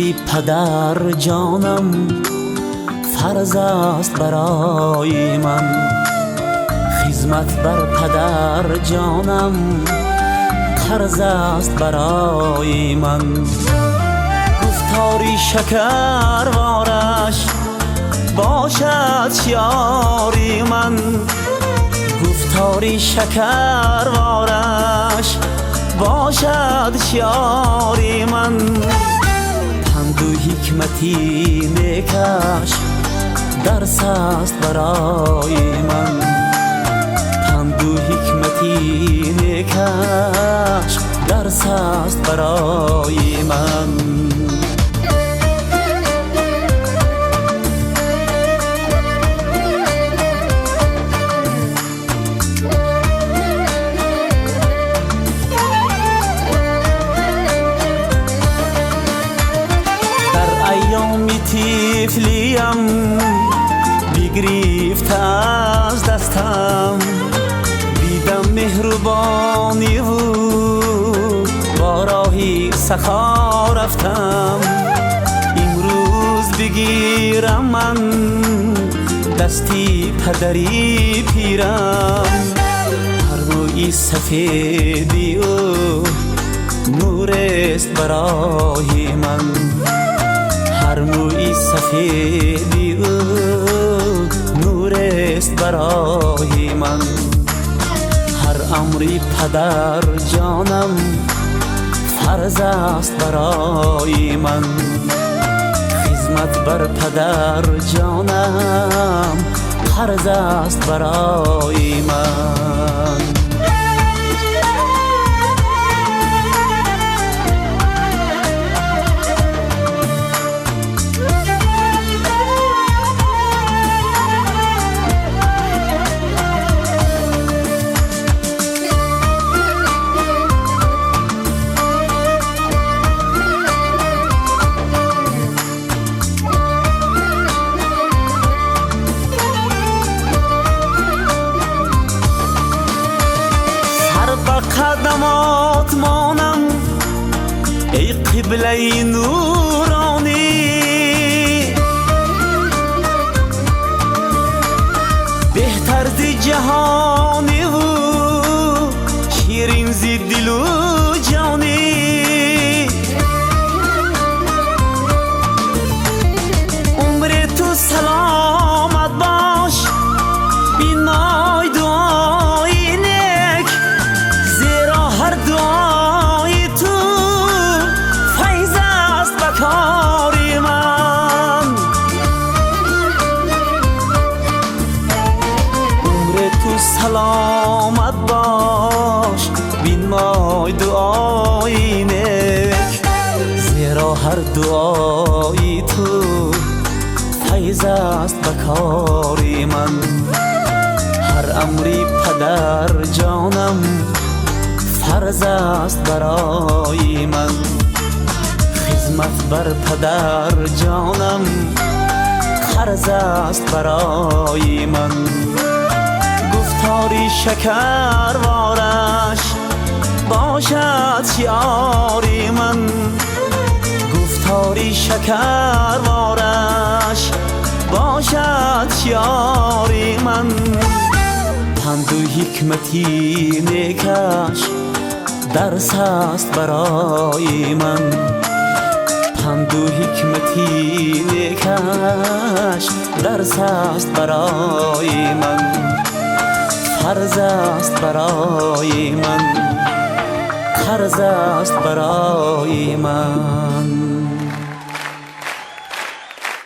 امری پدر جانم فرض است برای من، خدمت بر پدر جانم قرض است برای من. گفتاری شکروارش باشد شیاری من، گفتاری شکروارش باشد شیاری من. پند و حکمتی نیکش درس است برای من، پند و حکمتی نیکش درس است برای من. طفلیم بگرفت از دستم، دیدم مهربانی و با راهی سخا رفتم. امروز بگیرم من دستی پدری پیرم، هر روی سفیدی و نور است برای من، هر موی سفیدی و نور است برای من. هر امری پدر جانم فرض است برای من، خدمت بر پدر جانم قرض است برای من. قدمات مانم ای قبله نورانی، بهتر ز جهانی و شیرین ز دل و جانی. عمر تو سلامت باش بینای دعای نیک، زیرا هر دعای تو فیض است بکاری من. عمر تو سلامت باش بینای دعای نیک، زیرا هر دعای تو فیض است بکاری من. هر امری پدر جانم فرض است برای من، خدمت بر پدر جانم قرض است برای من. گفتاری شکروارش باشد شیاری من، گفتاری شکروارش باشد شیاری من. پند و حکمتی نیکش درس است برای من، پند و حکمتی نیکش درس است برای من، فرض است برای من، قرض است برای من.